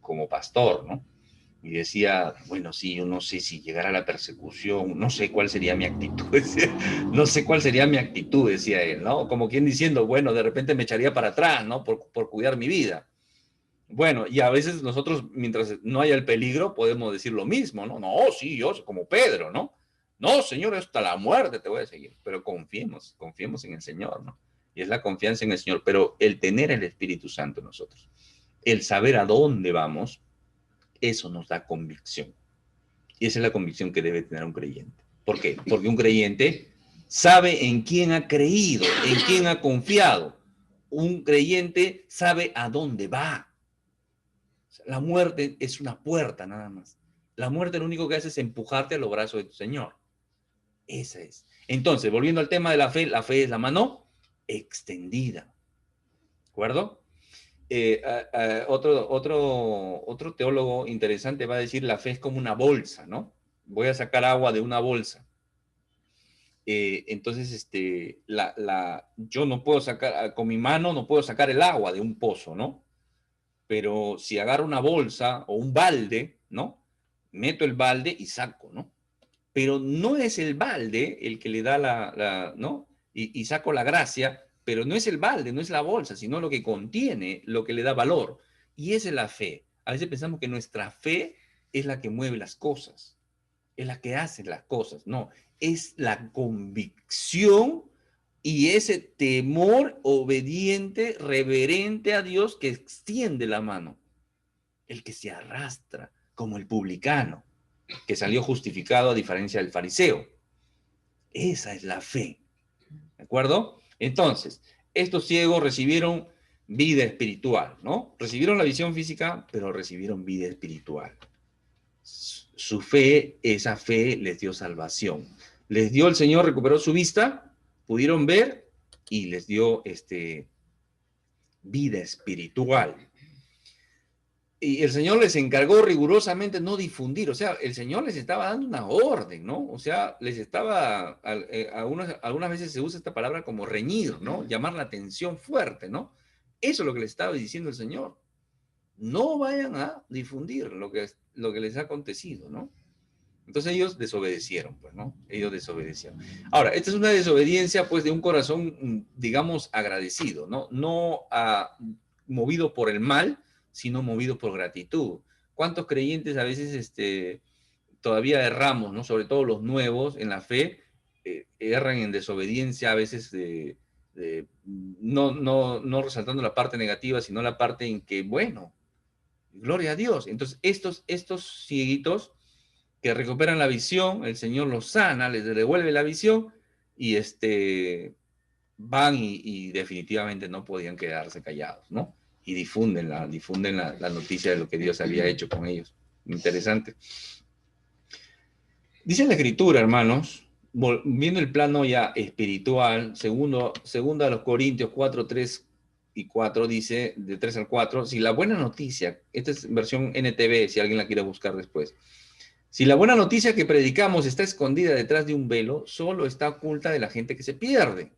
como pastor, ¿no? Y decía, bueno, sí, yo no sé si llegara la persecución, no sé cuál sería mi actitud, decía, no sé cuál sería mi actitud, decía él, ¿no? Como quien diciendo, bueno, de repente me echaría para atrás, ¿no? Por cuidar mi vida. Bueno, y a veces nosotros, mientras no haya el peligro, podemos decir lo mismo, ¿no? No, sí, yo, como Pedro, ¿no? No, Señor, hasta la muerte te voy a seguir, pero confiemos en el Señor, ¿no? Y es la confianza en el Señor, pero el tener el Espíritu Santo en nosotros, el saber a dónde vamos, eso nos da convicción. Y esa es la convicción que debe tener un creyente. ¿Por qué? Porque un creyente sabe en quién ha creído, en quién ha confiado. Un creyente sabe a dónde va. La muerte es una puerta nada más. La muerte lo único que hace es empujarte a los brazos de tu Señor. Esa es. Entonces, volviendo al tema de la fe es la mano extendida. ¿De acuerdo? Otro teólogo interesante va a decir la fe es como una bolsa, ¿no? Voy a sacar agua de una bolsa. Entonces, yo no puedo sacar, con mi mano no puedo sacar el agua de un pozo, ¿no? Pero si agarro una bolsa o un balde, ¿no? Meto el balde y saco, ¿no? Pero no es el balde el que le da ¿no? Y saco la gracia, pero no es el balde, no es la bolsa, sino lo que contiene, lo que le da valor. Y esa es la fe. A veces pensamos que nuestra fe es la que mueve las cosas, es la que hace las cosas. No, es la convicción y ese temor obediente, reverente a Dios que extiende la mano. El que se arrastra, como el publicano, que salió justificado a diferencia del fariseo. Esa es la fe. ¿De acuerdo? Entonces, estos ciegos recibieron vida espiritual, ¿no? Recibieron la visión física, pero recibieron vida espiritual. Su fe, esa fe les dio salvación. Les dio el Señor, recuperó su vista, pudieron ver y les dio vida espiritual. Y el Señor les encargó rigurosamente no difundir, o sea, el Señor les estaba dando una orden, ¿no? O sea, les estaba, algunas veces se usa esta palabra como reñir, ¿no? Llamar la atención fuerte, ¿no? Eso es lo que les estaba diciendo el Señor. No vayan a difundir lo que les ha acontecido, ¿no? Entonces ellos desobedecieron, pues, ¿no? Ellos desobedecieron. Ahora, esta es una desobediencia, pues, de un corazón, digamos, agradecido, ¿no? No movido por el mal, sino movido por gratitud. ¿Cuántos creyentes a veces todavía erramos, ¿no? Sobre todo los nuevos en la fe, erran en desobediencia, a veces no resaltando la parte negativa, sino la parte en que, bueno, gloria a Dios. Entonces, estos cieguitos que recuperan la visión, el Señor los sana, les devuelve la visión y van y definitivamente no podían quedarse callados, ¿no? Y difunden la noticia de lo que Dios había hecho con ellos. Interesante. Dice la Escritura, hermanos, viendo el plano ya espiritual, segunda a los Corintios 4, 3 y 4, dice, de 3 al 4, si la buena noticia, esta es versión NTV, si alguien la quiere buscar después, si la buena noticia que predicamos está escondida detrás de un velo, solo está oculta de la gente que se pierde.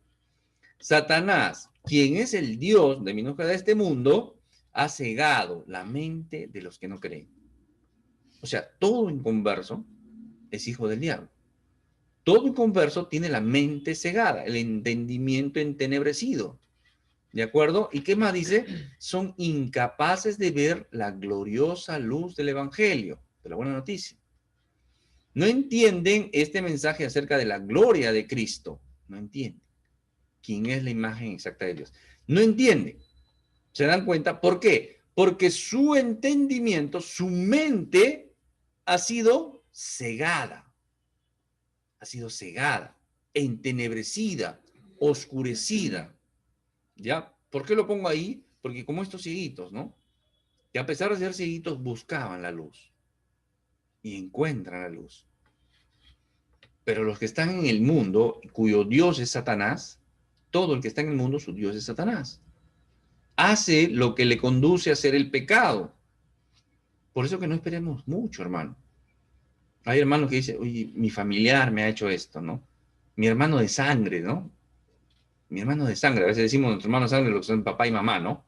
Satanás, quien es el Dios de este mundo, ha cegado la mente de los que no creen. O sea, todo inconverso es hijo del diablo. Todo inconverso tiene la mente cegada, el entendimiento entenebrecido. ¿De acuerdo? ¿Y qué más dice? Son incapaces de ver la gloriosa luz del Evangelio, de la buena noticia. No entienden este mensaje acerca de la gloria de Cristo. No entienden. quién es la imagen exacta de Dios. No entiende. ¿Se dan cuenta? ¿Por qué? Porque su entendimiento, su mente ha sido cegada, entenebrecida, oscurecida. ¿Ya? ¿Por qué lo pongo ahí? Porque como estos cieguitos, ¿no? Que a pesar de ser cieguitos buscaban la luz y encuentran la luz. Pero los que están en el mundo, cuyo Dios es Satanás, todo el que está en el mundo, su Dios es Satanás. Hace lo que le conduce a hacer el pecado. Por eso que no esperemos mucho, hermano. Hay hermanos que dicen, oye, mi familiar me ha hecho esto, ¿no? Mi hermano de sangre, ¿no? Mi hermano de sangre. A veces decimos nuestros hermanos de sangre, lo que son papá y mamá, ¿no?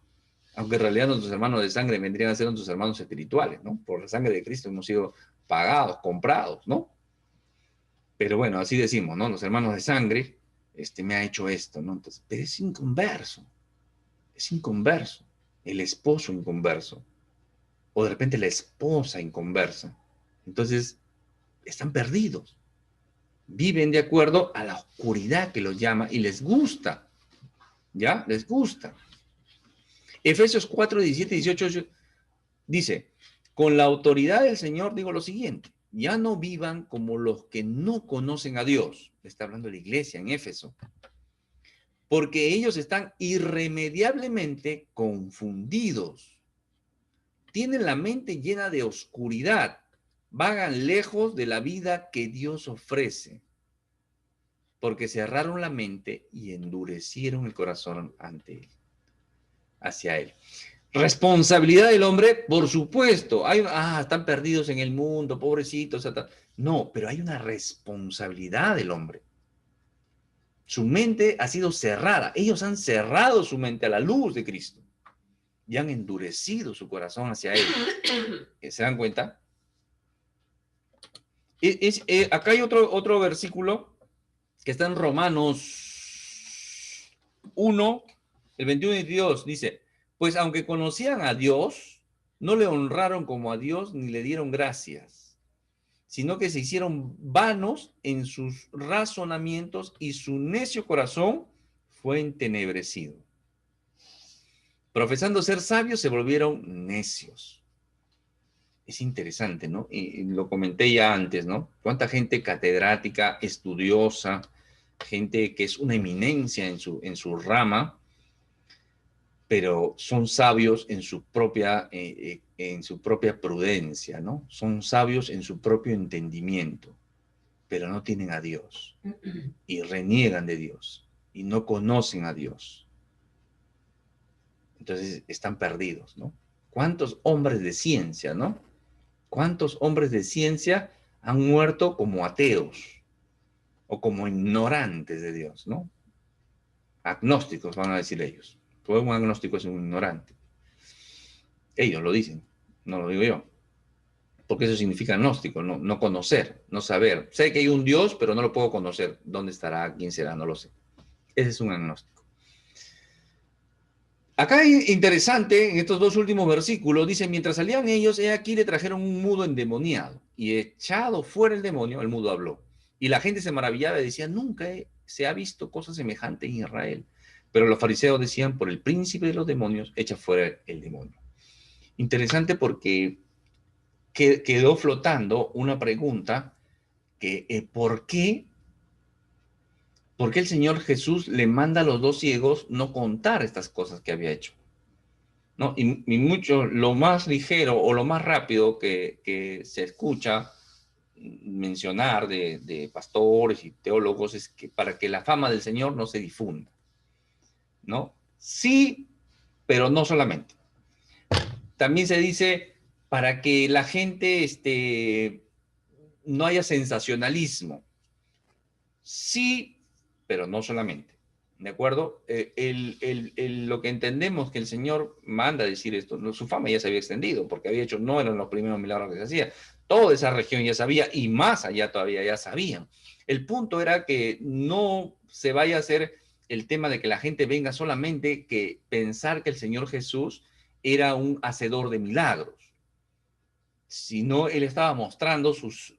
Aunque en realidad nuestros hermanos de sangre vendrían a ser nuestros hermanos espirituales, ¿no? Por la sangre de Cristo hemos sido pagados, comprados, ¿no? Pero bueno, así decimos, ¿no? Los hermanos de sangre, me ha hecho esto, ¿no? Entonces, pero es inconverso. El esposo inconverso, o de repente la esposa inconversa. Entonces, están perdidos, viven de acuerdo a la oscuridad que los llama y les gusta, ¿ya? Les gusta. Efesios 4, 17 y 18 dice, con la autoridad del Señor digo lo siguiente, ya no vivan como los que no conocen a Dios. Está hablando la iglesia en Éfeso. Porque ellos están irremediablemente confundidos. Tienen la mente llena de oscuridad. Vagan lejos de la vida que Dios ofrece. Porque cerraron la mente y endurecieron el corazón ante Él, hacia Él. Responsabilidad del hombre, por supuesto. Están perdidos en el mundo, pobrecitos. No, pero hay una responsabilidad del hombre. Su mente ha sido cerrada. Ellos han cerrado su mente a la luz de Cristo y han endurecido su corazón hacia Él. ¿Se dan cuenta? Acá hay otro versículo que está en Romanos 1, el 21 y 22. Dice, pues aunque conocían a Dios, no le honraron como a Dios ni le dieron gracias, sino que se hicieron vanos en sus razonamientos y su necio corazón fue entenebrecido. Profesando ser sabios, se volvieron necios. Es interesante, ¿no? Y lo comenté ya antes, ¿no? Cuánta gente catedrática, estudiosa, gente que es una eminencia en su rama, pero son sabios en su propia prudencia, ¿no? Son sabios en su propio entendimiento, pero no tienen a Dios y reniegan de Dios y no conocen a Dios. Entonces están perdidos, ¿no? ¿Cuántos hombres de ciencia, ¿no? ¿Cuántos hombres de ciencia han muerto como ateos o como ignorantes de Dios, ¿no? Agnósticos, van a decir ellos. Todo un agnóstico es un ignorante. Ellos lo dicen, no lo digo yo. Porque eso significa agnóstico, no conocer, no saber. Sé que hay un Dios, pero no lo puedo conocer. ¿Dónde estará? ¿Quién será? No lo sé. Ese es un agnóstico. Acá es interesante, en estos dos últimos versículos, dice, mientras salían ellos, he aquí le trajeron un mudo endemoniado, y echado fuera el demonio, el mudo habló. Y la gente se maravillaba y decía, nunca se ha visto cosa semejante en Israel. Pero los fariseos decían, por el príncipe de los demonios, echa fuera el demonio. Interesante porque quedó flotando una pregunta que, ¿por qué el Señor Jesús le manda a los dos ciegos no contar estas cosas que había hecho? ¿No? Y mucho, lo más ligero o lo más rápido que se escucha mencionar de pastores y teólogos es que para que la fama del Señor no se difunda, ¿no? Sí, pero no solamente. También se dice para que la gente no haya sensacionalismo. Sí, pero no solamente. ¿De acuerdo? Lo que entendemos que el Señor manda a decir esto, su fama ya se había extendido, porque había hecho, no eran los primeros milagros que se hacía. Toda esa región ya sabía, y más allá todavía ya sabían. El punto era que no se vaya a hacer el tema de que la gente venga solamente que pensar que el Señor Jesús era un hacedor de milagros, sino Él estaba mostrando sus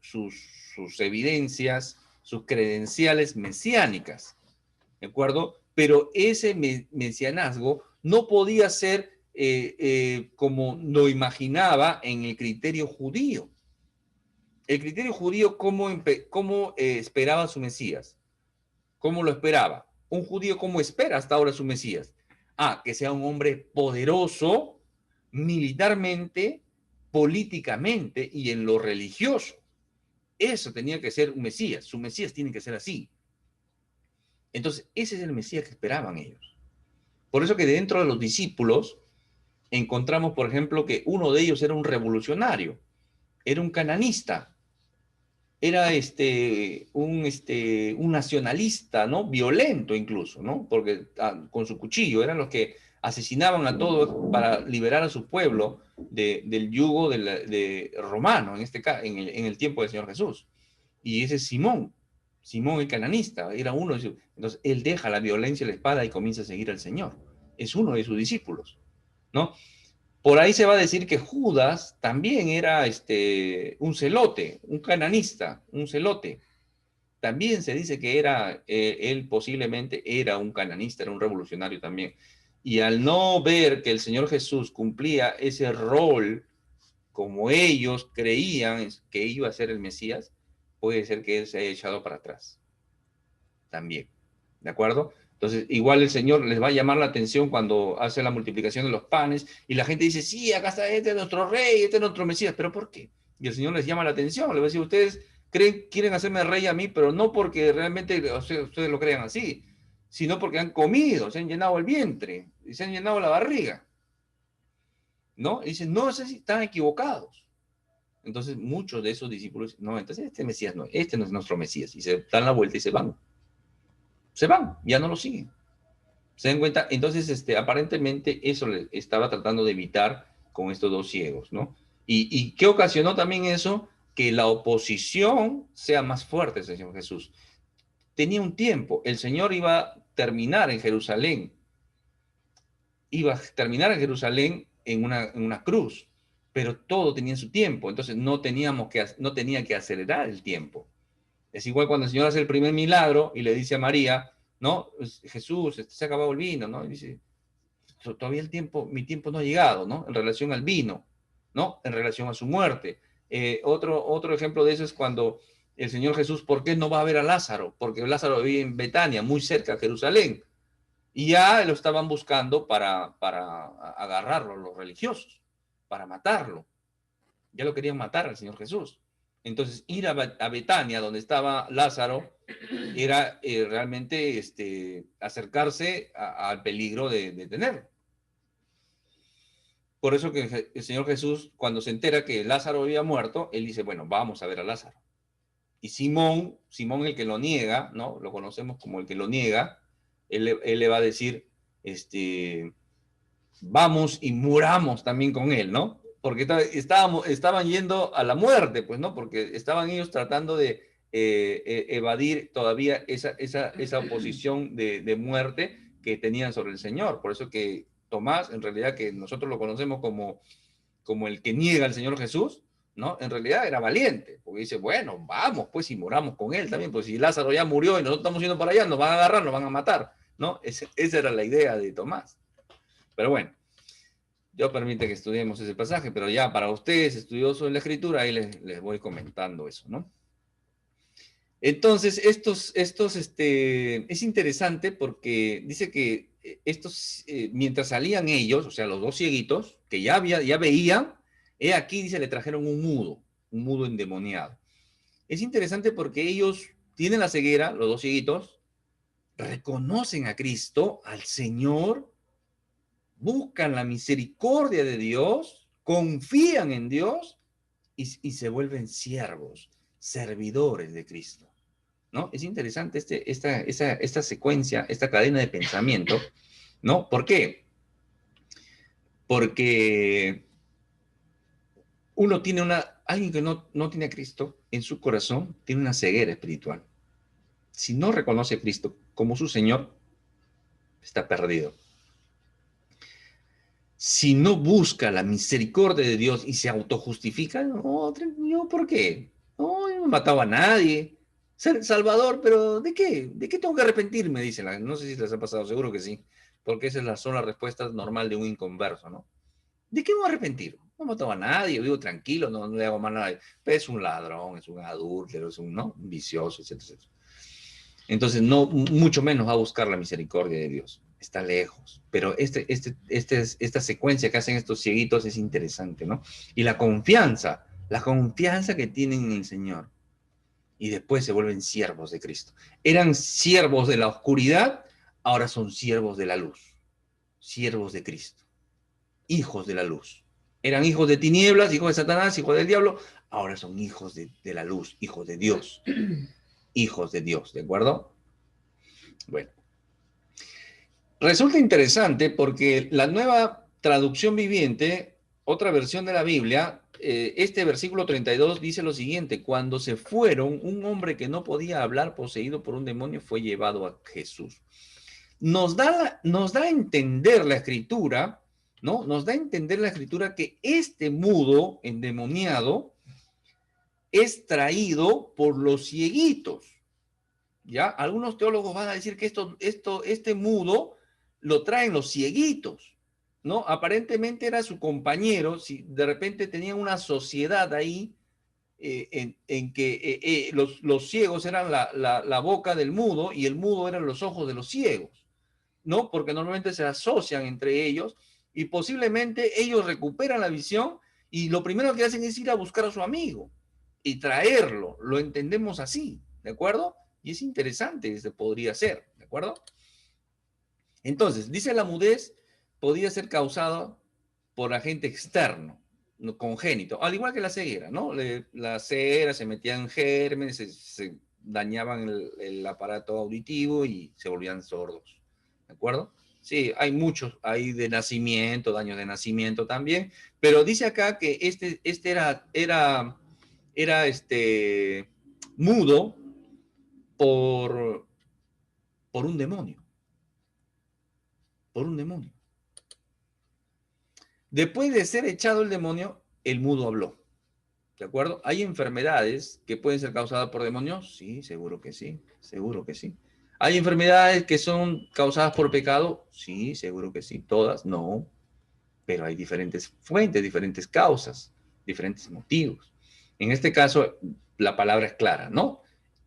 evidencias, sus credenciales mesiánicas. ¿De acuerdo? pero ese mesianazgo no podía ser como lo imaginaba en el criterio judío. El criterio judío, ¿cómo esperaba su Mesías? ¿Cómo lo esperaba? Un judío, ¿cómo espera hasta ahora su Mesías? Que sea un hombre poderoso militarmente, políticamente y en lo religioso. Eso tenía que ser un Mesías. Su Mesías tiene que ser así. Entonces, ese es el Mesías que esperaban ellos. Por eso que dentro de los discípulos encontramos, por ejemplo, que uno de ellos era un revolucionario, era un cananista, era un nacionalista, ¿no? Violento incluso, ¿no? Porque con su cuchillo eran los que asesinaban a todos para liberar a su pueblo del yugo de romano, en el tiempo del Señor Jesús. Y ese es Simón el cananista, era uno de sus... Entonces, él deja la violencia y la espada y comienza a seguir al Señor. Es uno de sus discípulos, ¿no? Por ahí se va a decir que Judas también era un celote, un cananista, un celote. También se dice que él posiblemente era un cananista, era un revolucionario también. Y al no ver que el Señor Jesús cumplía ese rol como ellos creían que iba a ser el Mesías, puede ser que él se haya echado para atrás también. ¿De acuerdo? Entonces, igual el Señor les va a llamar la atención cuando hace la multiplicación de los panes y la gente dice, sí, acá está este es nuestro rey, este es nuestro Mesías, pero ¿por qué? Y el Señor les llama la atención, les va a decir, ustedes quieren hacerme rey a mí, pero no porque realmente ustedes lo crean así, sino porque han comido, se han llenado el vientre y se han llenado la barriga. ¿No? Y dicen, no sé si están equivocados. Entonces muchos de esos discípulos, no, entonces este no es nuestro Mesías. Y se dan la vuelta y se van. Se van, ya no lo siguen. ¿Se dan cuenta? Entonces, aparentemente eso le estaba tratando de evitar con estos dos ciegos, ¿no? ¿Y qué ocasionó también eso? Que la oposición sea más fuerte, Señor Jesús. Tenía un tiempo, el Señor iba a terminar en Jerusalén, en una cruz, pero todo tenía su tiempo, entonces no tenía que acelerar el tiempo. Es igual cuando el Señor hace el primer milagro y le dice a María, ¿no? Jesús, se ha acabado el vino, ¿no? Y dice, todavía mi tiempo no ha llegado, ¿no? En relación al vino, ¿no? En relación a su muerte. Otro ejemplo de eso es cuando el Señor Jesús, ¿por qué no va a ver a Lázaro? Porque Lázaro vivía en Betania, muy cerca de Jerusalén. Y ya lo estaban buscando para agarrarlo, los religiosos, para matarlo. Ya lo querían matar al Señor Jesús. Entonces, ir a Betania, donde estaba Lázaro, era realmente acercarse al peligro de tenerlo. Por eso que el Señor Jesús, cuando se entera que Lázaro había muerto, él dice, bueno, vamos a ver a Lázaro. Y Simón el que lo niega, ¿no? Lo conocemos como el que lo niega, él le va a decir, vamos y muramos también con él, ¿no? Porque estaban yendo a la muerte, pues, ¿no? Porque estaban ellos tratando de evadir todavía esa oposición de muerte que tenían sobre el Señor. Por eso que Tomás, en realidad, que nosotros lo conocemos como el que niega al Señor Jesús, ¿no? En realidad era valiente, porque dice, bueno, vamos, pues, y moramos con él también, pues si Lázaro ya murió y nosotros estamos yendo para allá, nos van a agarrar, nos van a matar, ¿no? Esa era la idea de Tomás. Pero bueno, yo permite que estudiemos ese pasaje, pero ya para ustedes, estudiosos de la Escritura, ahí les voy comentando eso, ¿no? Entonces, es interesante porque dice que mientras salían ellos, o sea, los dos cieguitos, que ya veían, aquí dice, le trajeron un mudo endemoniado. Es interesante porque ellos tienen la ceguera, los dos cieguitos, reconocen a Cristo, al Señor, buscan la misericordia de Dios, confían en Dios y se vuelven siervos, servidores de Cristo, ¿no? Es interesante esta secuencia, esta cadena de pensamiento, ¿no? ¿Por qué? Porque uno tiene alguien que no tiene a Cristo en su corazón, tiene una ceguera espiritual. Si no reconoce a Cristo como su Señor, está perdido. Si no busca la misericordia de Dios y se autojustifica, no, ¿por qué? No, yo no mataba a nadie, Ser Salvador, pero ¿de qué? ¿De qué tengo que arrepentirme? Dice la, no sé si les ha pasado, seguro que sí, porque esa es la sola respuesta normal de un inconverso, ¿no? ¿De qué me voy a arrepentir? No mato a nadie, vivo tranquilo, no le hago mal a nadie. Pero es un ladrón, es un adúltero, es un, ¿no? Un vicioso, etcétera, etcétera. Entonces, no, mucho menos va a buscar la misericordia de Dios. Está lejos. Pero esta secuencia que hacen estos cieguitos es interesante, ¿no? Y la confianza que tienen en el Señor. Y después se vuelven siervos de Cristo. Eran siervos de la oscuridad, ahora son siervos de la luz. Siervos de Cristo. Hijos de la luz. Eran hijos de tinieblas, hijos de Satanás, hijos del diablo, ahora son hijos de la luz, hijos de Dios. Hijos de Dios, ¿de acuerdo? Bueno. Resulta interesante porque la nueva traducción viviente, otra versión de la Biblia, este versículo 32 dice lo siguiente: cuando se fueron, un hombre que no podía hablar, poseído por un demonio, fue llevado a Jesús. Nos da a entender la escritura, ¿no? Nos da a entender la escritura que este mudo endemoniado es traído por los cieguitos. ¿Ya? Algunos teólogos van a decir que este mudo lo traen los cieguitos, ¿no? Aparentemente era su compañero, si de repente tenían una sociedad ahí en que los ciegos eran la boca del mudo y el mudo eran los ojos de los ciegos, ¿no? Porque normalmente se asocian entre ellos y posiblemente ellos recuperan la visión y lo primero que hacen es ir a buscar a su amigo y traerlo, lo entendemos así, ¿de acuerdo? Y es interesante, se podría ser, ¿de acuerdo? Entonces, dice la mudez podía ser causada por agente externo, congénito, al igual que la ceguera, ¿no? La ceguera se metían gérmenes, se dañaban el aparato auditivo y se volvían sordos, ¿de acuerdo? Sí, hay muchos, hay de nacimiento, daños de nacimiento también, pero dice acá que este era mudo por, por un demonio, por un demonio. Después de ser echado el demonio, el mudo habló. ¿De acuerdo? ¿Hay enfermedades que pueden ser causadas por demonios? Sí, seguro que sí, seguro que sí. ¿Hay enfermedades que son causadas por pecado? Sí, seguro que sí. ¿Todas? No. Pero hay diferentes fuentes, diferentes causas, diferentes motivos. En este caso, la palabra es clara, ¿no?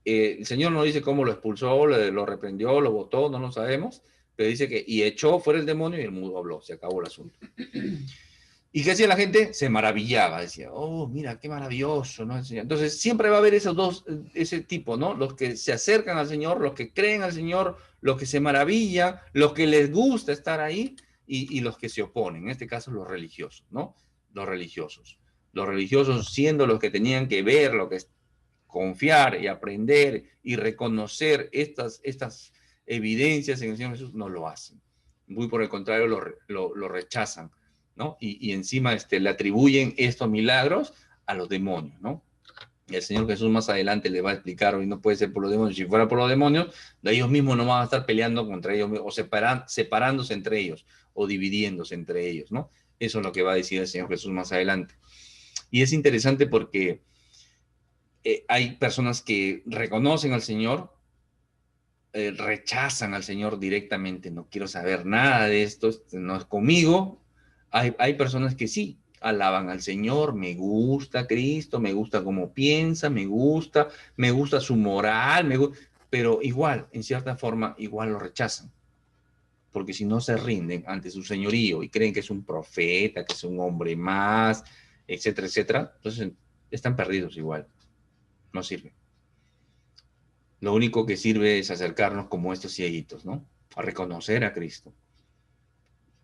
El Señor no dice cómo lo expulsó, lo reprendió, lo botó, no lo sabemos, pero dice que y echó fuera el demonio y el mudo habló, se acabó el asunto. ¿Y qué hacía la gente? Se maravillaba, decía, oh, mira, qué maravilloso, ¿no? Entonces siempre va a haber esos dos, ese tipo, ¿no? Los que se acercan al Señor, los que creen al Señor, los que se maravillan, los que les gusta estar ahí y los que se oponen, en este caso los religiosos, ¿no? Los religiosos. Los religiosos siendo los que tenían que ver, lo que es confiar y aprender y reconocer estas evidencias en el Señor Jesús, no lo hacen. Muy por el contrario, lo rechazan. ¿No? Y encima le atribuyen estos milagros a los demonios, ¿no? Y el Señor Jesús más adelante le va a explicar, hoy no puede ser por los demonios, si fuera por los demonios, de ellos mismos no van a estar peleando contra ellos, o separándose entre ellos, o dividiéndose entre ellos, ¿no? Eso es lo que va a decir el Señor Jesús más adelante. Y es interesante porque hay personas que reconocen al Señor, rechazan al Señor directamente, no quiero saber nada de esto, no es conmigo. Hay personas que sí, alaban al Señor, me gusta Cristo, me gusta cómo piensa, me gusta su moral, pero igual, en cierta forma, igual lo rechazan. Porque si no se rinden ante su señorío y creen que es un profeta, que es un hombre más, etcétera, etcétera, entonces están perdidos igual, no sirve. Lo único que sirve es acercarnos como estos cieguitos, ¿no? A reconocer a Cristo.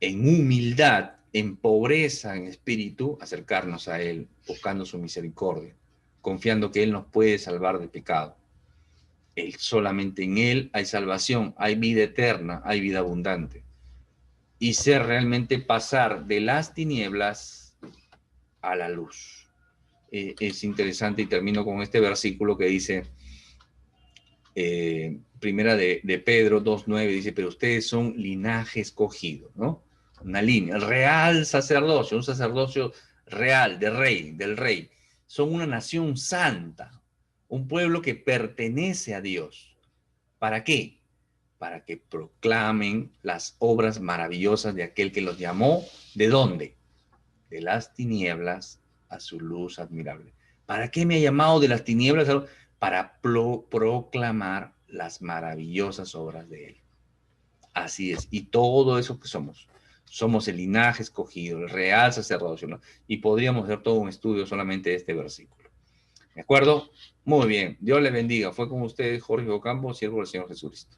En humildad, en pobreza, en espíritu, acercarnos a Él, buscando su misericordia, confiando que Él nos puede salvar del pecado. Solamente en Él hay salvación, hay vida eterna, hay vida abundante. Y ser realmente pasar de las tinieblas a la luz. Es interesante y termino con este versículo que dice... primera de Pedro 2.9 dice, pero ustedes son linaje escogido, ¿no? Una línea, el real sacerdocio, un sacerdocio real, del rey. Son una nación santa, un pueblo que pertenece a Dios. ¿Para qué? Para que proclamen las obras maravillosas de aquel que los llamó. ¿De dónde? De las tinieblas a su luz admirable. ¿Para qué me ha llamado de las tinieblas? Para proclamar las maravillosas obras de Él. Así es. Y todo eso que somos. Somos el linaje escogido, el real sacerdocio, ¿no? Y podríamos hacer todo un estudio solamente de este versículo. ¿De acuerdo? Muy bien. Dios le bendiga. Fue con ustedes Jorge Ocampo, siervo del Señor Jesucristo.